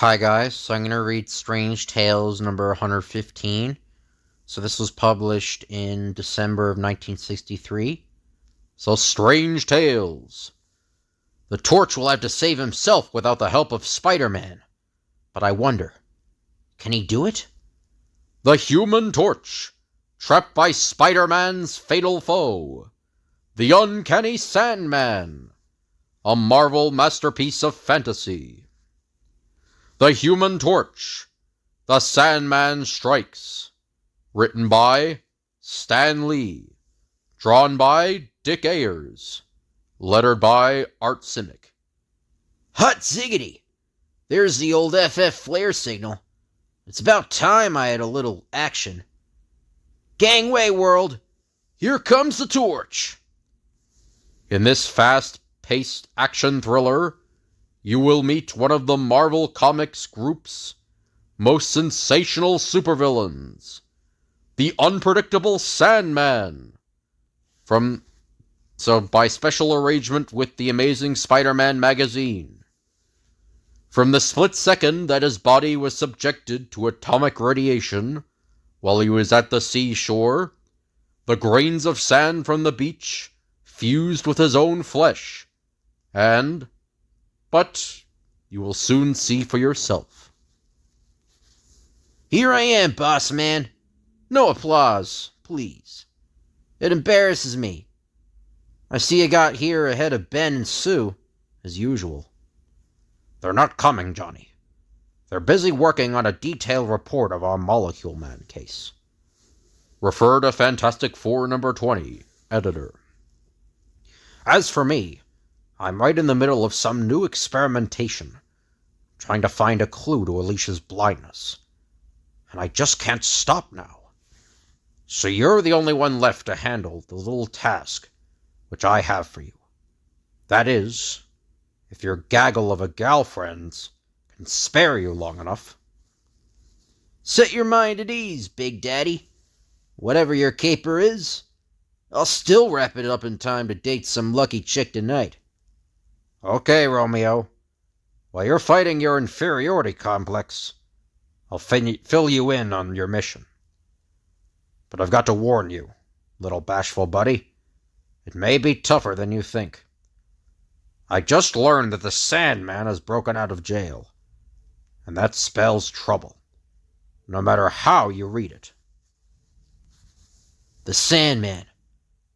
Hi guys, so I'm going to read Strange Tales number 115. So this was published in December of 1963. So Strange Tales. The Torch will have to save himself without the help of Spider-Man. But I wonder, can he do it? The Human Torch, trapped by Spider-Man's fatal foe. The Uncanny Sandman, a Marvel masterpiece of fantasy. The Human Torch, The Sandman Strikes. Written by Stan Lee. Drawn by Dick Ayers. Lettered by Art Simic. Hot ziggity! There's the old FF flare signal. It's about time I had a little action. Gangway world, here comes the torch! In this fast-paced action thriller, you will meet one of the Marvel Comics group's most sensational supervillains, the unpredictable Sandman. By special arrangement with the Amazing Spider-Man magazine. From the split second that his body was subjected to atomic radiation while he was at the seashore, the grains of sand from the beach fused with his own flesh, but you will soon see for yourself. Here I am, boss man. No applause, please. It embarrasses me. I see you got here ahead of Ben and Sue, as usual. They're not coming, Johnny. They're busy working on a detailed report of our Molecule Man case. Refer to Fantastic Four number 20, editor. As for me, I'm right in the middle of some new experimentation, trying to find a clue to Alicia's blindness. And I just can't stop now. So you're the only one left to handle the little task which I have for you. That is, if your gaggle of a gal friends can spare you long enough. Set your mind at ease, Big Daddy. Whatever your caper is, I'll still wrap it up in time to date some lucky chick tonight. Okay, Romeo. While you're fighting your inferiority complex, I'll fill you in on your mission. But I've got to warn you, little bashful buddy, it may be tougher than you think. I just learned that the Sandman has broken out of jail, and that spells trouble, no matter how you read it. The Sandman.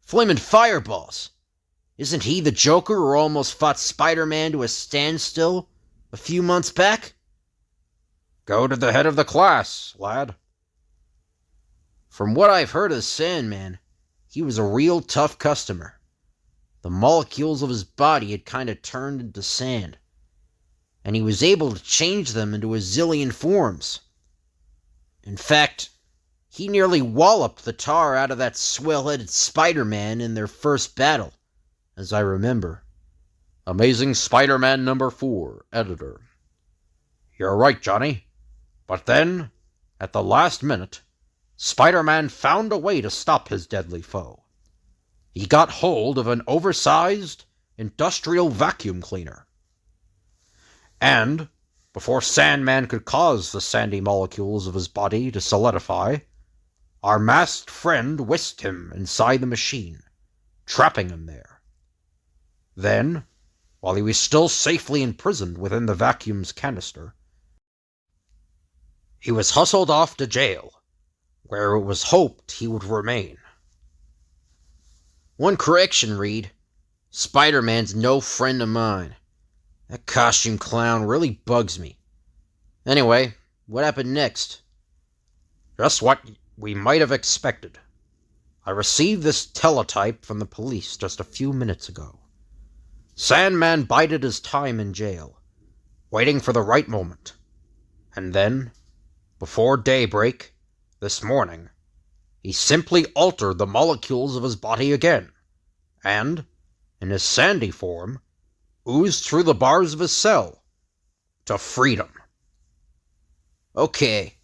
Flamin' fireballs. Isn't he the Joker who almost fought Spider-Man to a standstill a few months back? Go to the head of the class, lad. From what I've heard of the Sandman, he was a real tough customer. The molecules of his body had kind of turned into sand, and he was able to change them into a zillion forms. In fact, he nearly walloped the tar out of that swell-headed Spider-Man in their first battle, as I remember. Amazing Spider-Man number 4, editor. You're right, Johnny. But then, at the last minute, Spider-Man found a way to stop his deadly foe. He got hold of an oversized industrial vacuum cleaner. And, before Sandman could cause the sandy molecules of his body to solidify, our masked friend whisked him inside the machine, trapping him there. Then, while he was still safely imprisoned within the vacuum's canister, he was hustled off to jail, where it was hoped he would remain. One correction, Reed. Spider-Man's no friend of mine. That costume clown really bugs me. Anyway, what happened next? Just what we might have expected. I received this teletype from the police just a few minutes ago. Sandman bided his time in jail, waiting for the right moment. And then, before daybreak, this morning, he simply altered the molecules of his body again, and, in his sandy form, oozed through the bars of his cell to freedom. Okay,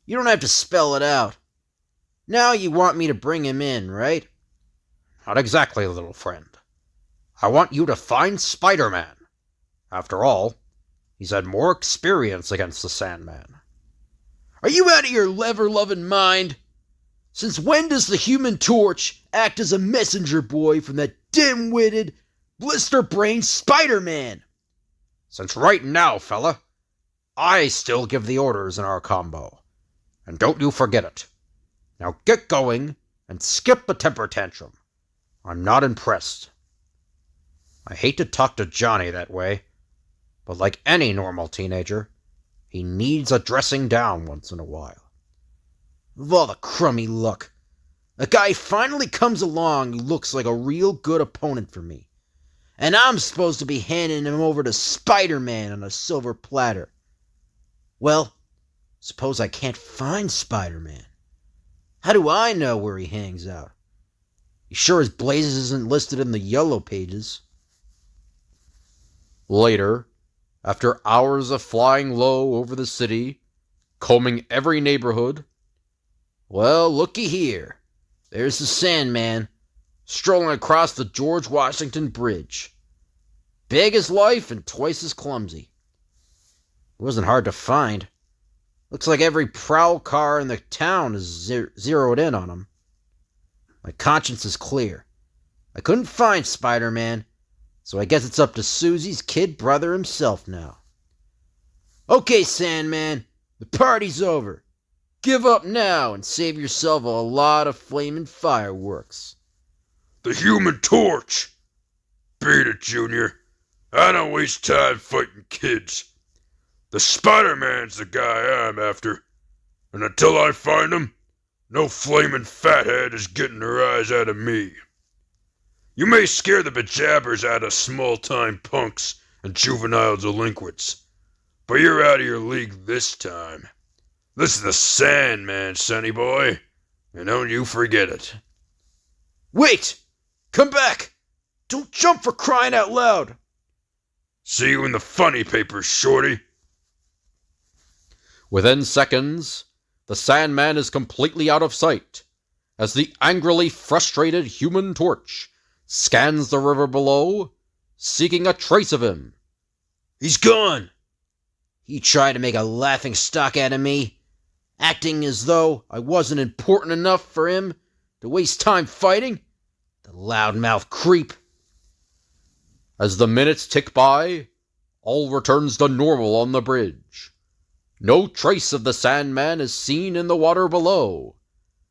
you don't have to spell it out. Now you want me to bring him in, right? Not exactly, little friend. I want you to find Spider-Man. After all, He's had more experience against the Sandman. Are you out of your lever-loving mind? Since when does the Human Torch act as a messenger boy from that dim-witted, blister-brained Spider-Man? Since right now, fella, I still give the orders in our combo. And don't you forget it. Now get going and skip the temper tantrum. I'm not impressed. I hate to talk to Johnny that way, but like any normal teenager, he needs a dressing down once in a while. With all the crummy luck, a guy finally comes along who looks like a real good opponent for me. And I'm supposed to be handing him over to Spider-Man on a silver platter. Well, suppose I can't find Spider-Man. How do I know where he hangs out? He sure as blazes isn't listed in the yellow pages. Later, after hours of flying low over the city, combing every neighborhood, well, looky here. There's the Sandman, strolling across the George Washington Bridge. Big as life and twice as clumsy. It wasn't hard to find. Looks like every prowl car in the town is zeroed in on him. My conscience is clear. I couldn't find Spider-Man, so I guess it's up to Susie's kid brother himself now. Okay, Sandman, the party's over. Give up now and save yourself a lot of flaming fireworks. The Human Torch! Beat it, Junior. I don't waste time fighting kids. The Spider-Man's the guy I'm after. And until I find him, no flaming fathead is getting their eyes out of me. You may scare the bejabbers out of small-time punks and juvenile delinquents, but you're out of your league this time. This is the Sandman, sonny boy, and don't you forget it. Wait! Come back! Don't jump for crying out loud! See you in the funny papers, shorty. within seconds, the Sandman is completely out of sight as the angrily frustrated Human Torch scans the river below, seeking a trace of him. He's gone! He tried to make a laughing stock out of me, acting as though I wasn't important enough for him to waste time fighting. The loudmouth creep. As the minutes tick by, all returns to normal on the bridge. No trace of the Sandman is seen in the water below,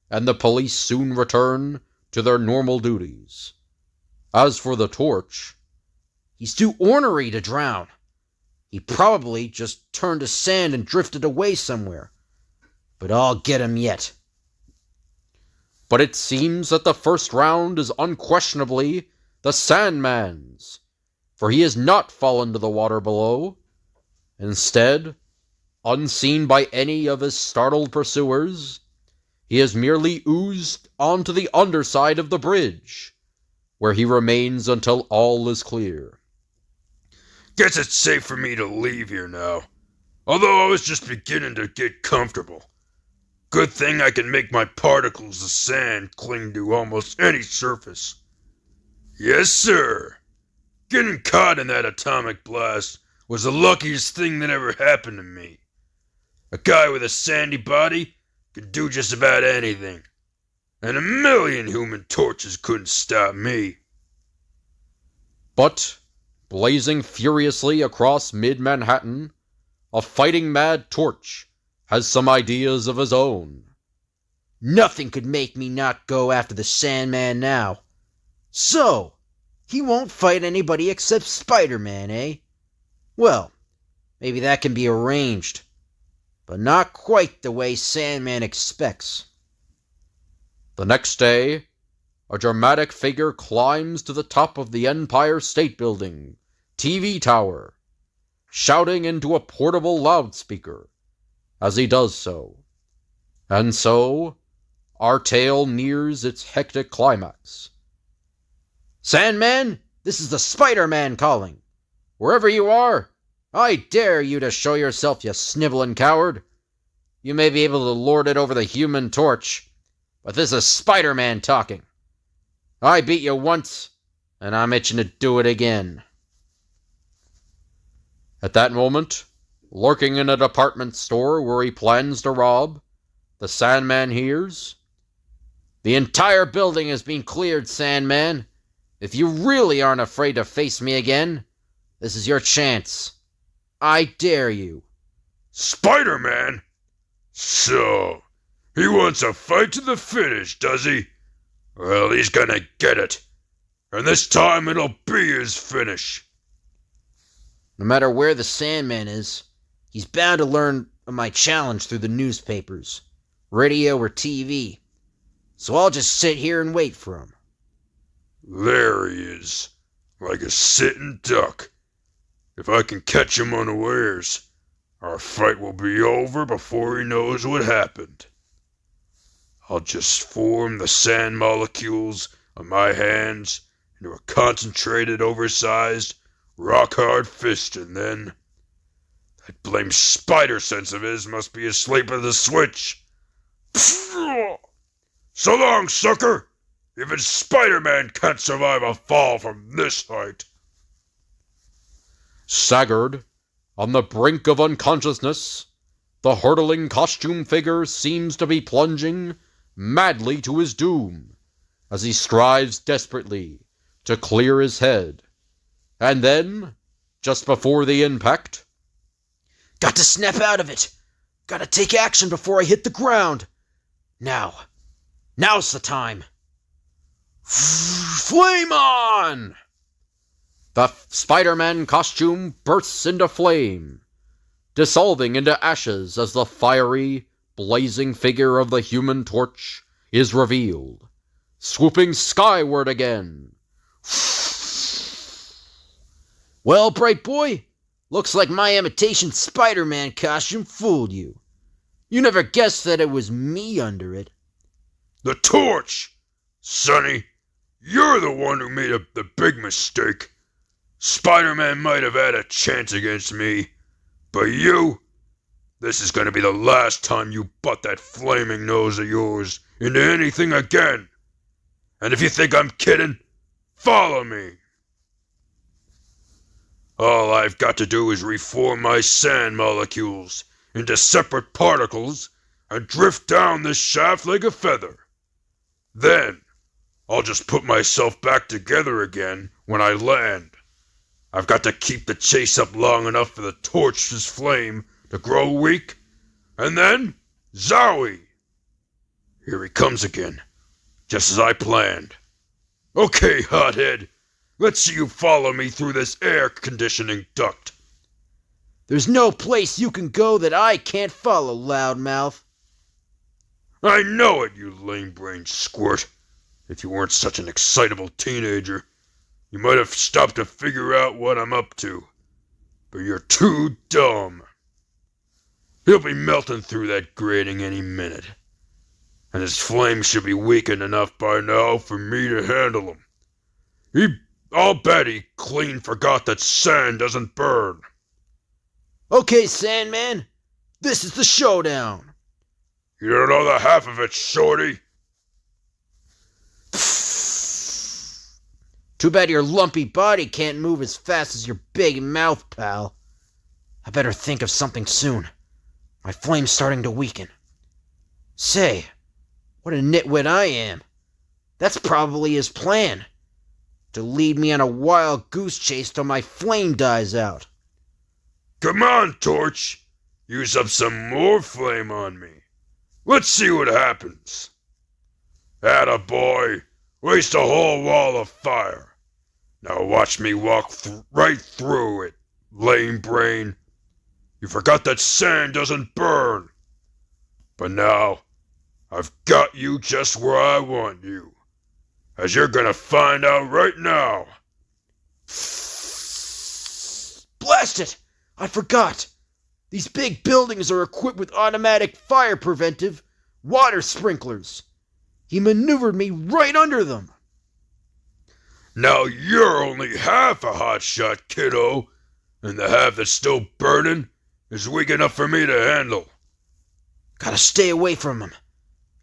and the police soon return to their normal duties. As for the Torch, he's too ornery to drown. He probably just turned to sand and drifted away somewhere. But I'll get him yet. But it seems that the first round is unquestionably the Sandman's, for he has not fallen to the water below. Instead, unseen by any of his startled pursuers, he has merely oozed onto the underside of the bridge, where he remains until all is clear. Guess it's safe for me to leave here now, although I was just beginning to get comfortable. Good thing I can make my particles of sand cling to almost any surface. Yes, sir. Getting caught in that atomic blast was the luckiest thing that ever happened to me. A guy with a sandy body could do just about anything, and a million Human Torches couldn't stop me. But, blazing furiously across mid-Manhattan, a fighting-mad Torch has some ideas of his own. Nothing could make me not go after the Sandman now. So, he won't fight anybody except Spider-Man, eh? Well, maybe that can be arranged, but not quite the way Sandman expects. The next day, a dramatic figure climbs to the top of the Empire State Building TV tower, shouting into a portable loudspeaker as he does so. And so, our tale nears its hectic climax. Sandman, this is the Spider-Man calling. Wherever you are, I dare you to show yourself, you sniveling coward. You may be able to lord it over the Human Torch, but this is Spider-Man talking. I beat you once, and I'm itching to do it again. At that moment, lurking in a department store where he plans to rob, the Sandman hears, "The entire building has been cleared, Sandman. If you really aren't afraid to face me again, this is your chance. I dare you." Spider-Man? So, he wants a fight to the finish, does he? Well, he's gonna get it. And this time it'll be his finish. No matter where the Sandman is, he's bound to learn of my challenge through the newspapers, radio, or TV. So I'll just sit here and wait for him. There he is, like a sitting duck. If I can catch him unawares, our fight will be over before he knows what happened. I'll just form the sand molecules of my hands into a concentrated, oversized, rock-hard fist, and then... that blamed spider sense of his must be asleep at the switch. So long, sucker! Even Spider-Man can't survive a fall from this height. Staggered, on the brink of unconsciousness, the hurtling costume figure seems to be plunging madly to his doom as he strives desperately to clear his head. And then, just before the impact, Got to snap out of it. Gotta take action before I hit the ground. Now's the time. flame on! The Spider-Man costume bursts into flame, dissolving into ashes as the fiery, blazing figure of the Human Torch is revealed, swooping skyward again. Well, bright boy, looks like my imitation Spider-Man costume fooled you. You never guessed that it was me under it. The Torch! Sonny, you're the one who made the big mistake. Spider-Man might have had a chance against me, but you... this is gonna be the last time you butt that flaming nose of yours into anything again. And if you think I'm kidding, follow me. All I've got to do is reform my sand molecules into separate particles and drift down this shaft like a feather. Then, I'll just put myself back together again when I land. I've got to keep the chase up long enough for the torch's flame to grow weak, and then, zowie! Here he comes again, just as I planned. Okay, hothead, let's see you follow me through this air conditioning duct. There's no place you can go that I can't follow, loudmouth. I know it, you lame-brained squirt. If you weren't such an excitable teenager, you might have stopped to figure out what I'm up to. But you're too dumb. He'll be melting through that grating any minute. And his flame should be weakened enough by now for me to handle him. I'll bet he clean forgot that sand doesn't burn. Okay, Sandman, this is the showdown. You don't know the half of it, shorty. Too bad your lumpy body can't move as fast as your big mouth, pal. I better think of something soon. My flame's starting to weaken. Say, what a nitwit I am. That's probably his plan. To lead me on a wild goose chase till my flame dies out. Come on, Torch. Use up some more flame on me. Let's see what happens. Atta boy. Waste a whole wall of fire. Now watch me walk right through it, lame brain. You forgot that sand doesn't burn. But now, I've got you just where I want you. As you're gonna find out right now. Blast it! I forgot. These big buildings are equipped with automatic fire preventive water sprinklers. He maneuvered me right under them. Now you're only half a hotshot, kiddo, and the half that's still burning is weak enough for me to handle. Gotta stay away from him.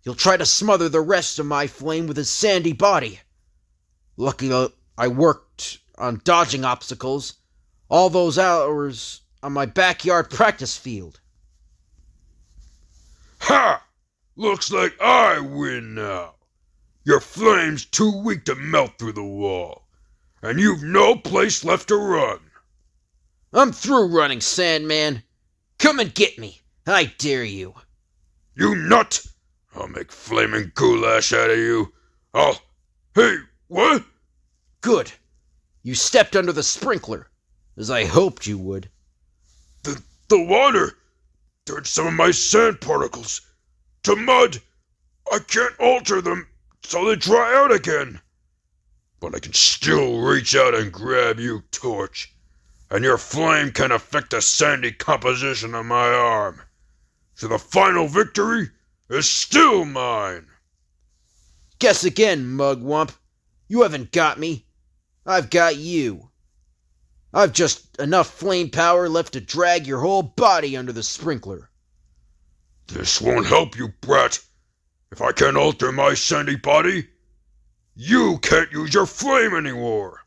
He'll try to smother the rest of my flame with his sandy body. Lucky I worked on dodging obstacles all those hours on my backyard practice field. Ha! Looks like I win now. Your flame's too weak to melt through the wall, and you've no place left to run. I'm through running, Sandman. Come and get me. I dare you. You nut! I'll make flaming goulash out of you. Hey, what? Good. You stepped under the sprinkler, as I hoped you would. The water turned some of my sand particles to mud. I can't alter them so they dry out again. But I can still reach out and grab you, Torch. And your flame can affect the sandy composition of my arm. So the final victory is still mine. Guess again, Mugwump. You haven't got me. I've got you. I've just enough flame power left to drag your whole body under the sprinkler. This won't help you, brat. If I can't alter my sandy body, you can't use your flame anymore.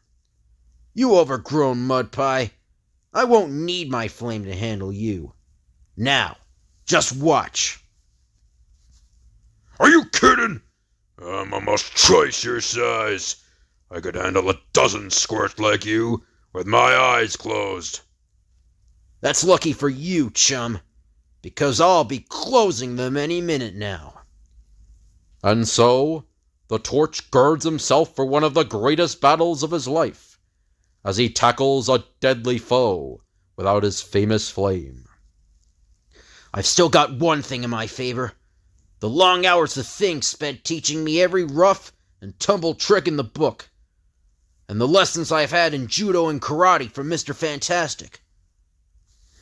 You overgrown mud pie. I won't need my flame to handle you. Now, just watch. Are you kidding? I'm almost twice your size. I could handle a dozen squirts like you with my eyes closed. That's lucky for you, chum, because I'll be closing them any minute now. And so, the Torch girds himself for one of the greatest battles of his life, as he tackles a deadly foe without his famous flame. I've still got one thing in my favor. The long hours the Thing spent teaching me every rough and tumble trick in the book, and the lessons I've had in judo and karate from Mr. Fantastic.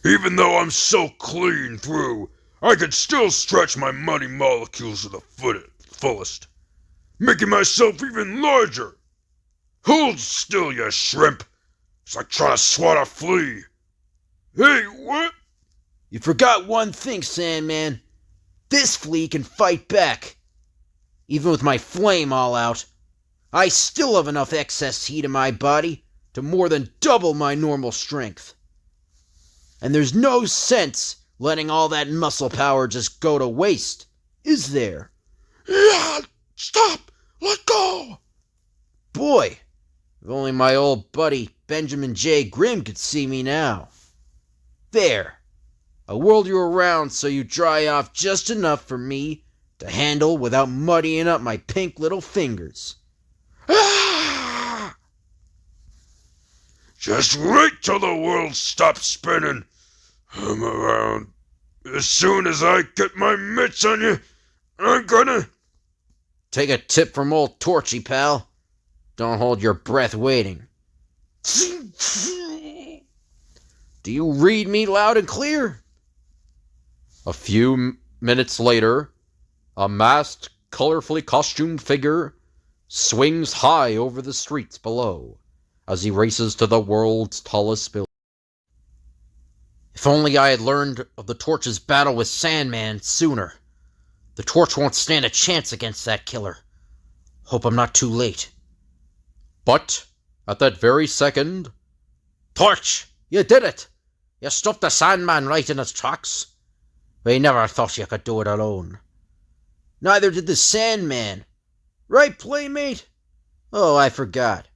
Even though I'm so clean through, I could still stretch my muddy molecules to the fullest, making myself even larger. Hold still, you shrimp. It's like trying to swat a flea. Hey, what? You forgot one thing, Sandman. This flea can fight back. Even with my flame all out, I still have enough excess heat in my body to more than double my normal strength. And there's no sense letting all that muscle power just go to waste, is there? Yeah, stop! Let go! Boy, if only my old buddy Benjamin J. Grimm could see me now. There. I whirled you around so you dry off just enough for me to handle without muddying up my pink little fingers. Ah! Just wait till the world stops spinning. I'm around. As soon as I get my mitts on you, I'm gonna... Take a tip from old Torchy, pal. Don't hold your breath waiting. Do you read me loud and clear? A few minutes later, a masked, colorfully costumed figure swings high over the streets below as he races to the world's tallest building. If only I had learned of the Torch's battle with Sandman sooner. The Torch won't stand a chance against that killer. Hope I'm not too late. But, at that very second... Torch, you did it! You stopped the Sandman right in his tracks. We never thought you could do it alone. Neither did the Sandman. Right, playmate? Oh, I forgot.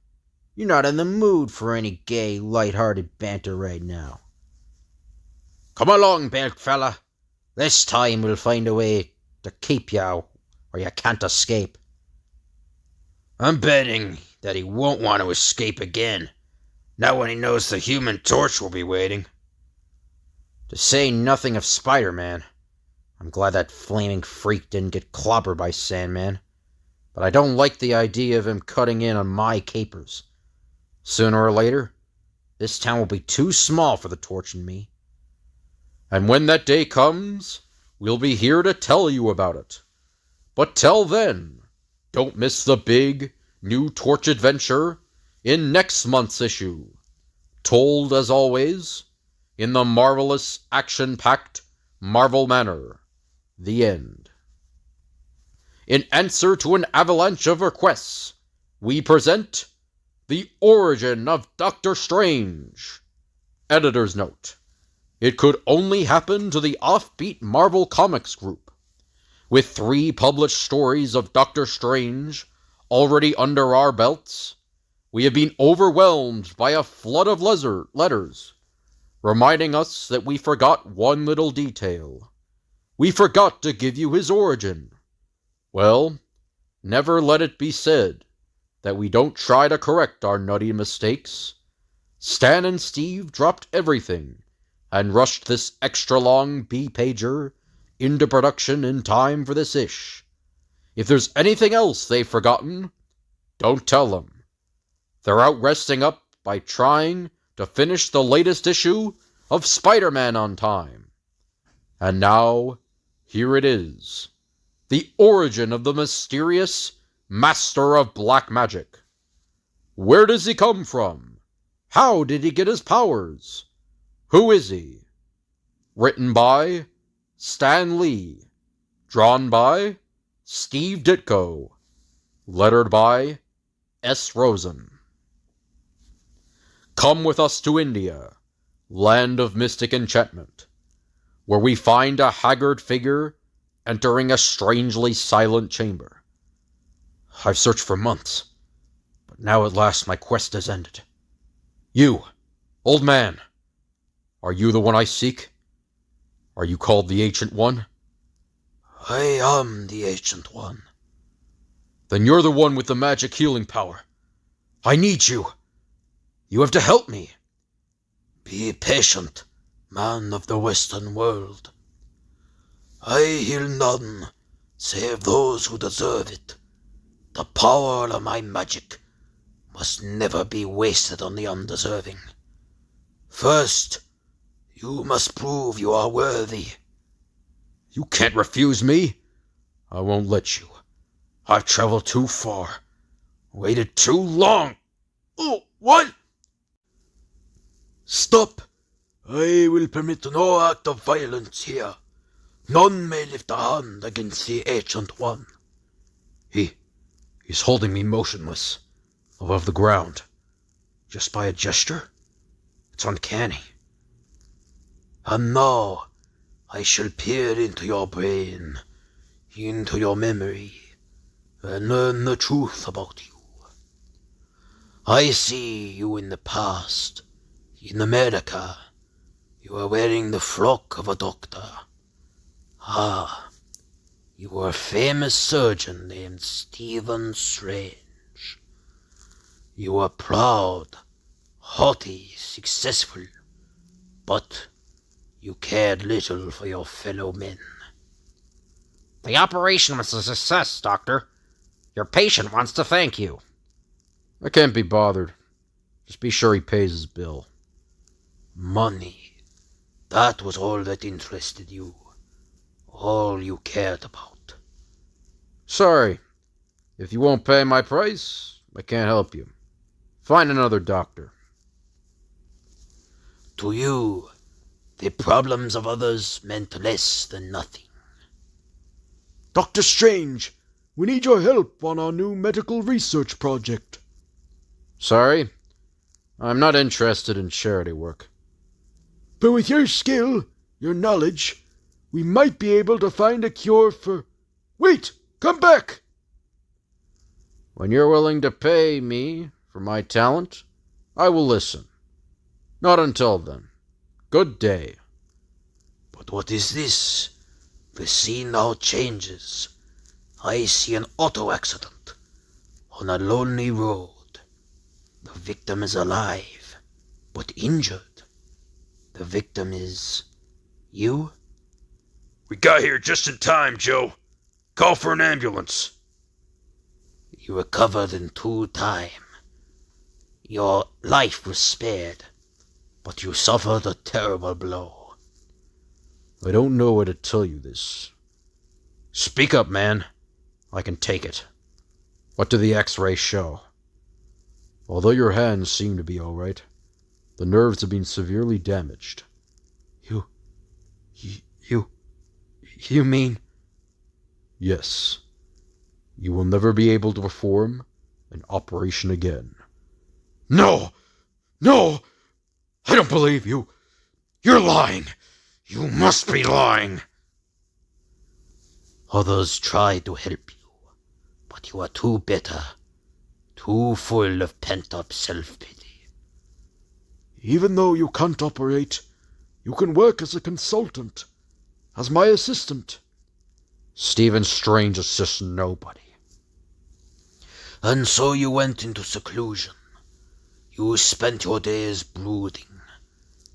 You're not in the mood for any gay, light-hearted banter right now. Come along, big fella. This time we'll find a way to keep you where you can't escape. I'm betting that he won't want to escape again, not when he knows the Human Torch will be waiting. To say nothing of Spider-Man. I'm glad that flaming freak didn't get clobbered by Sandman, but I don't like the idea of him cutting in on my capers. Sooner or later, this town will be too small for the Torch and me. And when that day comes, we'll be here to tell you about it. But till then, don't miss the big, new Torch adventure in next month's issue. Told, as always, in the marvelous, action-packed Marvel manner. The end. In answer to an avalanche of requests, we present The Origin of Doctor Strange. Editor's note. it could only happen to the offbeat Marvel Comics group. With 3 published stories of Doctor Strange already under our belts, we have been overwhelmed by a flood of letters, reminding us that we forgot one little detail. We forgot to give you his origin. Well, never let it be said that we don't try to correct our nutty mistakes. Stan and Steve dropped everything and rushed this extra-long B-pager into production in time for this ish. If there's anything else they've forgotten, don't tell them. They're out resting up by trying to finish the latest issue of Spider-Man on time. And now, here it is. The origin of the mysterious Master of Black Magic. Where does he come from? How did he get his powers? Who is he? Written by Stan Lee. Drawn by Steve Ditko. Lettered by S. Rosen. Come with us to India, land of mystic enchantment, where we find a haggard figure entering a strangely silent chamber. I've searched for months, but now at last my quest has ended. You, old man, are you the one I seek? Are you called the Ancient One? I am the Ancient One. Then you're the one with the magic healing power. I need you. You have to help me. Be patient, man of the Western world. I heal none save those who deserve it. The power of my magic must never be wasted on the undeserving. First, you must prove you are worthy. You can't refuse me. I won't let you. I've traveled too far, waited too long. Oh, what? Stop! I will permit no act of violence here. None may lift a hand against the Ancient One. He's holding me motionless, above the ground, just by a gesture. It's uncanny. And now I shall peer into your brain, into your memory, and learn the truth about you. I see you in the past, in America. You are wearing the frock of a doctor. Ah, you were a famous surgeon named Stephen Strange. You were proud, haughty, successful, but you cared little for your fellow men. The operation was a success, Doctor. Your patient wants to thank you. I can't be bothered. Just be sure he pays his bill. Money. That was all that interested you. All you cared about. Sorry. If you won't pay my price, I can't help you. Find another doctor. To you, the problems of others meant less than nothing. Dr. Strange, we need your help on our new medical research project. Sorry, I'm not interested in charity work. But with your skill, your knowledge, we might be able to find a cure for... Wait! Come back! When you're willing to pay me for my talent, I will listen. Not until then. Good day. But what is this? The scene now changes. I see an auto accident on a lonely road. The victim is alive, but injured. The victim is... you? We got here just in time, Joe. Call for an ambulance. You recovered in due time. Your life was spared, but you suffered a terrible blow. I don't know how to tell you this. Speak up, man. I can take it. What do the x-rays show? Although your hands seem to be all right, the nerves have been severely damaged. You mean... Yes. You will never be able to perform an operation again. No! No! I don't believe you. You're lying! You must be lying! Others tried to help you, but you are too bitter, too full of pent-up self-pity. Even though you can't operate, you can work as a consultant, as my assistant. Stephen Strange assists nobody. And so you went into seclusion. You spent your days brooding,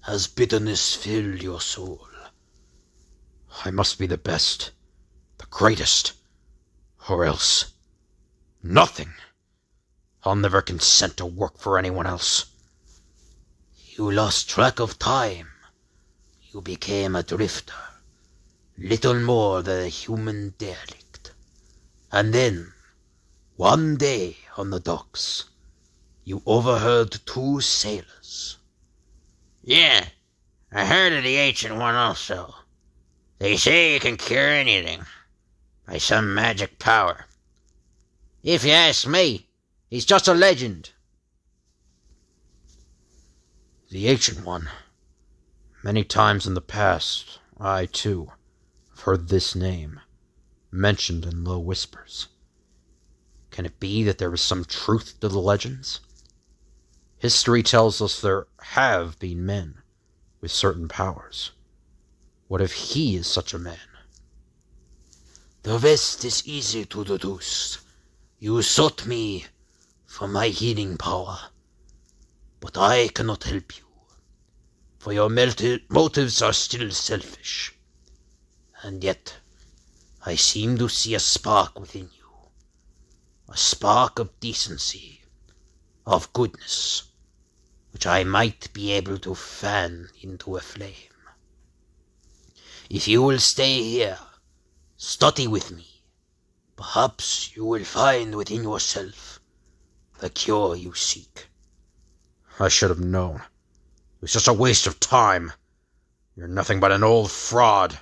as bitterness filled your soul. I must be the best, the greatest, or else nothing. I'll never consent to work for anyone else. You lost track of time. You became a drifter, little more than a human derelict. And then, one day on the docks, you overheard two sailors. Yeah, I heard of the Ancient One also. They say you can cure anything by some magic power. If you ask me, he's just a legend. The Ancient One. Many times in the past, I, too, have heard this name mentioned in low whispers. Can it be that there is some truth to the legends? History tells us there have been men with certain powers. What if he is such a man? The rest is easy to deduce. You sought me for my healing power, but I cannot help you, for your motives are still selfish. And yet, I seem to see a spark within you, a spark of decency, of goodness, which I might be able to fan into a flame. If you will stay here, study with me, perhaps you will find within yourself the cure you seek. I should have known. It was just a waste of time. You're nothing but an old fraud.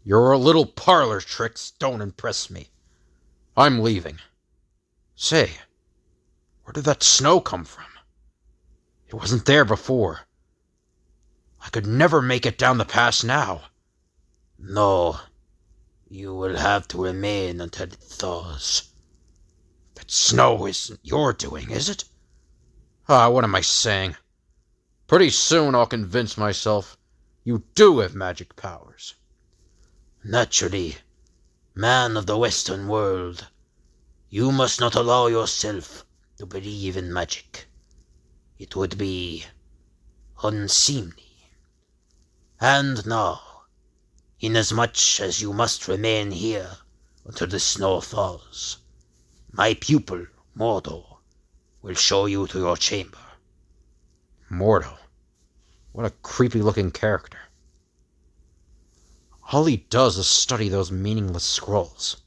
Your little parlor tricks don't impress me. I'm leaving. Say, where did that snow come from? It wasn't there before. I could never make it down the pass now. No, you will have to remain until it thaws. That snow isn't your doing, is it? What am I saying? Pretty soon I'll convince myself you do have magic powers. Naturally, man of the Western world, you must not allow yourself to believe in magic. It would be unseemly. And now, inasmuch as you must remain here until the snow thaws, my pupil, Mordo, will show you to your chamber. Mordo? What a creepy-looking character. All he does is study those meaningless scrolls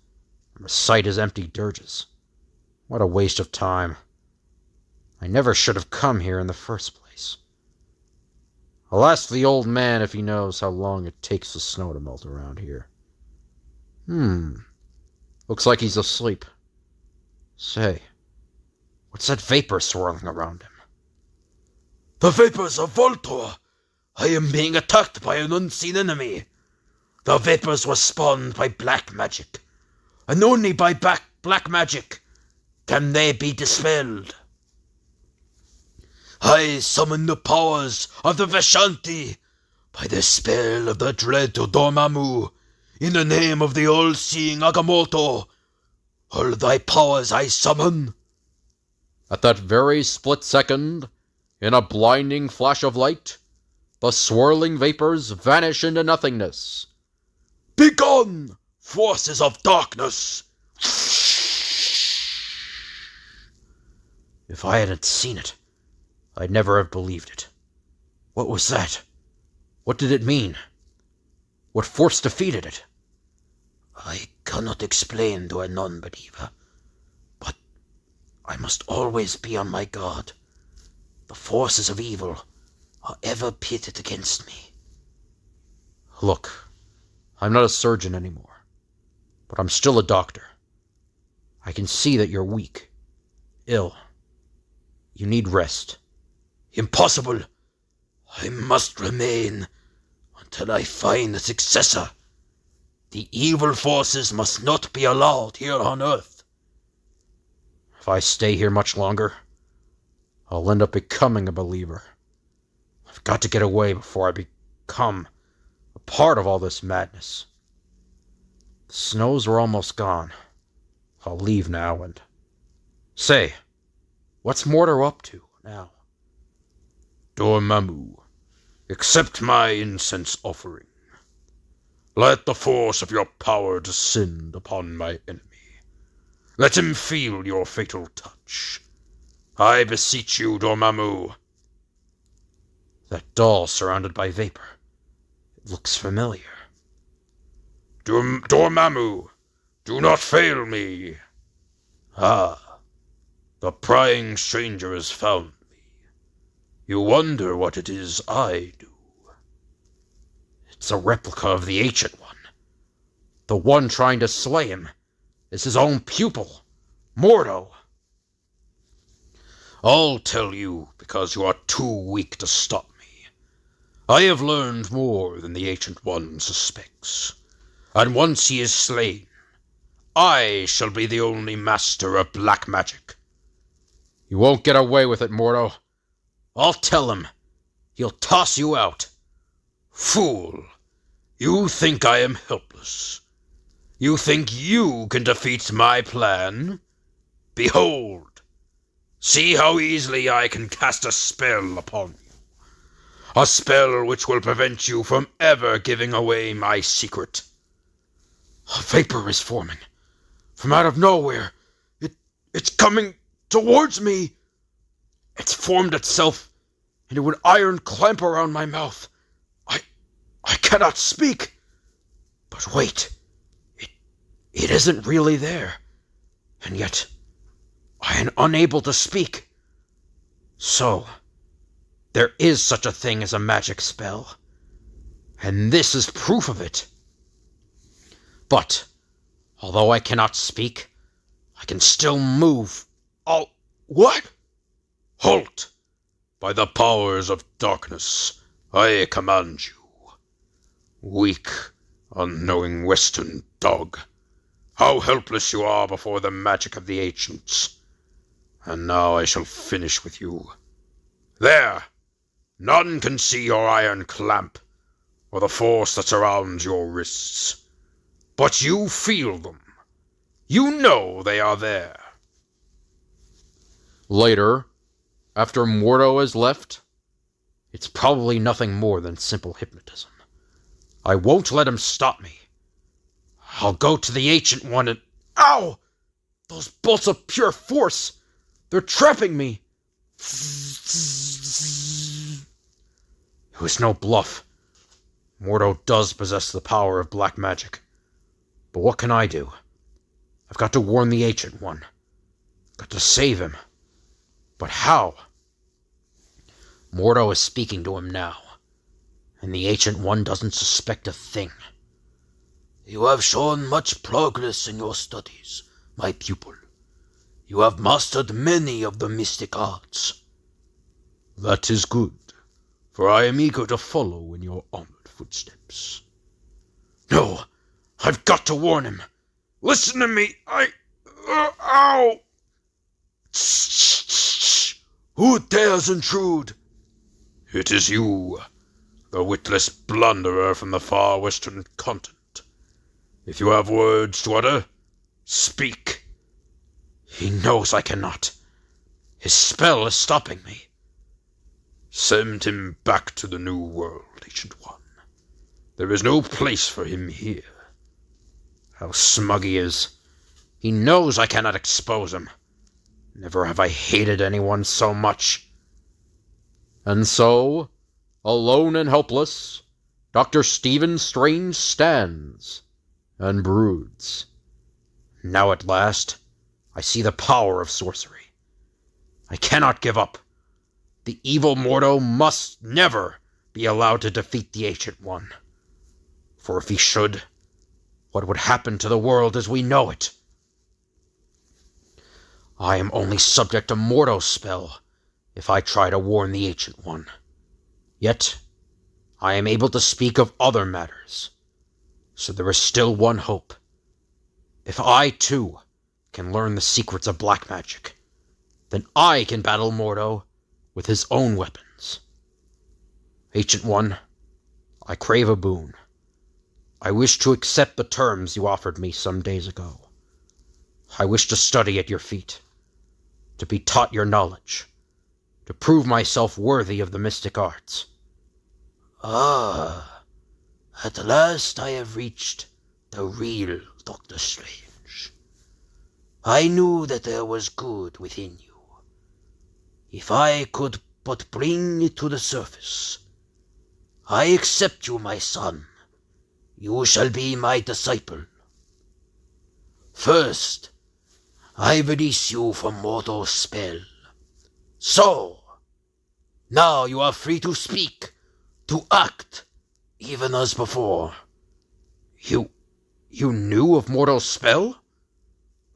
and recite his empty dirges. What a waste of time. I never should have come here in the first place. I'll ask the old man if he knows how long it takes the snow to melt around here. Looks like he's asleep. Say, what's that vapor swirling around him? The vapors of Voltor! I am being attacked by an unseen enemy. The vapors were spawned by black magic, and only by black magic can they be dispelled. I summon the powers of the Vishanti by the spell of the dread Dormammu, in the name of the all-seeing Agamotto. All thy powers I summon. At that very split second, in a blinding flash of light, the swirling vapors vanish into nothingness. Begone, forces of darkness! If I hadn't seen it, I'd never have believed it. What was that? What did it mean? What force defeated it? I cannot explain to a non-believer, but I must always be on my guard. The forces of evil are ever pitted against me. Look, I'm not a surgeon anymore, but I'm still a doctor. I can see that you're weak, ill. You need rest. Impossible! I must remain until I find a successor. The evil forces must not be allowed here on Earth. If I stay here much longer, I'll end up becoming a believer. I've got to get away before I become a part of all this madness. The snows are almost gone. I'll leave now and... Say, what's Mordo up to now? Dormammu, accept my incense offering. Let the force of your power descend upon my enemy. Let him feel your fatal touch. I beseech you, Dormammu. That doll surrounded by vapor. It looks familiar. Dormammu, do not fail me. Ah, the prying stranger has found me. You wonder what it is I do. It's a replica of the Ancient One. The one trying to slay him is his own pupil, Mordo. I'll tell you because you are too weak to stop me. I have learned more than the Ancient One suspects, and once he is slain, I shall be the only master of black magic. You won't get away with it, Mordo. I'll tell him. He'll toss you out. Fool! You think I am helpless. You think you can defeat my plan? Behold! See how easily I can cast a spell upon you. A spell which will prevent you from ever giving away my secret. A vapor is forming. From out of nowhere. It's coming towards me. It's formed itself into an iron clamp around my mouth. I cannot speak. But wait. It isn't really there. And yet, I am unable to speak. So, there is such a thing as a magic spell. And this is proof of it. But, although I cannot speak, I can still move. What? Halt! By the powers of darkness, I command you. Weak, unknowing Western dog. How helpless you are before the magic of the ancients. And now I shall finish with you. There! None can see your iron clamp, or the force that surrounds your wrists. But you feel them. You know they are there. Later, after Mordo has left, it's probably nothing more than simple hypnotism. I won't let him stop me. I'll go to the Ancient One and... Ow! Those bolts of pure force! They're trapping me! It was no bluff. Mordo does possess the power of black magic. But what can I do? I've got to warn the Ancient One. Got to save him. But how? Mordo is speaking to him now, and the Ancient One doesn't suspect a thing. You have shown much progress in your studies, my pupil. You have mastered many of the mystic arts. That is good, for I am eager to follow in your honored footsteps. No, I've got to warn him. Listen to me, ow! Who dares intrude? It is you, the witless blunderer from the far western continent. If you have words to utter, speak. He knows I cannot. His spell is stopping me. Send him back to the New World, Ancient One. There is no place for him here. How smug he is. He knows I cannot expose him. Never have I hated anyone so much. And so, alone and helpless, Dr. Stephen Strange stands and broods. Now at last, I see the power of sorcery. I cannot give up. The evil Mordo must never be allowed to defeat the Ancient One. For if he should, what would happen to the world as we know it? I am only subject to Mordo's spell if I try to warn the Ancient One. Yet, I am able to speak of other matters, so there is still one hope. If I, too, can learn the secrets of black magic, then I can battle Mordo with his own weapons. Ancient One, I crave a boon. I wish to accept the terms you offered me some days ago. I wish to study at your feet, to be taught your knowledge, to prove myself worthy of the mystic arts. Ah, at last I have reached the real Doctor Strange. I knew that there was good within you. If I could but bring it to the surface. I accept you, my son. You shall be my disciple. First, I release you from Mordo's spell. So, now you are free to speak, to act, even as before. You knew of Mordo's spell?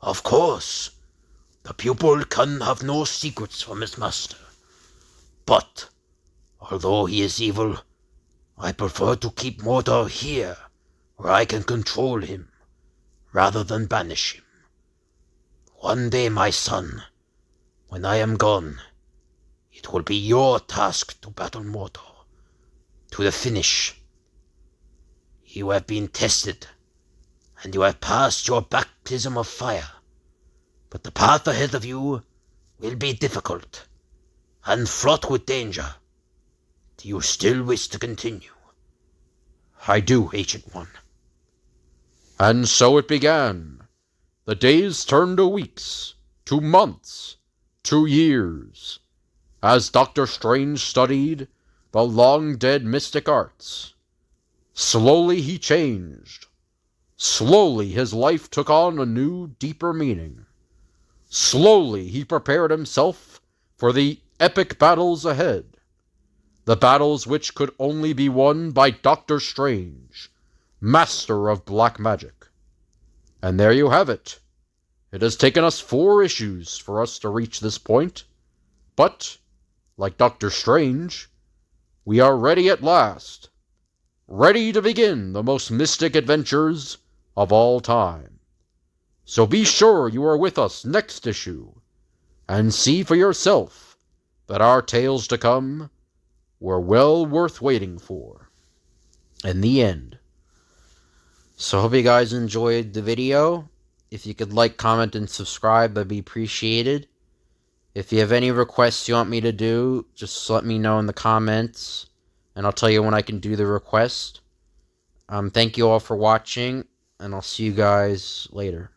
Of course, the pupil can have no secrets from his master. But, although he is evil, I prefer to keep Mordo here, where I can control him, rather than banish him. One day, my son, when I am gone, it will be your task to battle Mordo, to the finish. You have been tested, and you have passed your baptism of fire, but the path ahead of you will be difficult, and fraught with danger. Do you still wish to continue? I do, Ancient One. And so it began. The days turned to weeks, to months, to years, as Doctor Strange studied the long-dead mystic arts. Slowly he changed. Slowly his life took on a new, deeper meaning. Slowly he prepared himself for the epic battles ahead. The battles which could only be won by Doctor Strange, master of black magic. And there you have it. It has taken us 4 issues for us to reach this point. But, like Doctor Strange, we are ready at last. Ready to begin the most mystic adventures of all time. So be sure you are with us next issue, and see for yourself that our tales to come were well worth waiting for. In the end. So hope you guys enjoyed the video. If you could like, comment, and subscribe, that'd be appreciated. If you have any requests you want me to do, just let me know in the comments, and I'll tell you when I can do the request. Thank you all for watching, and I'll see you guys later.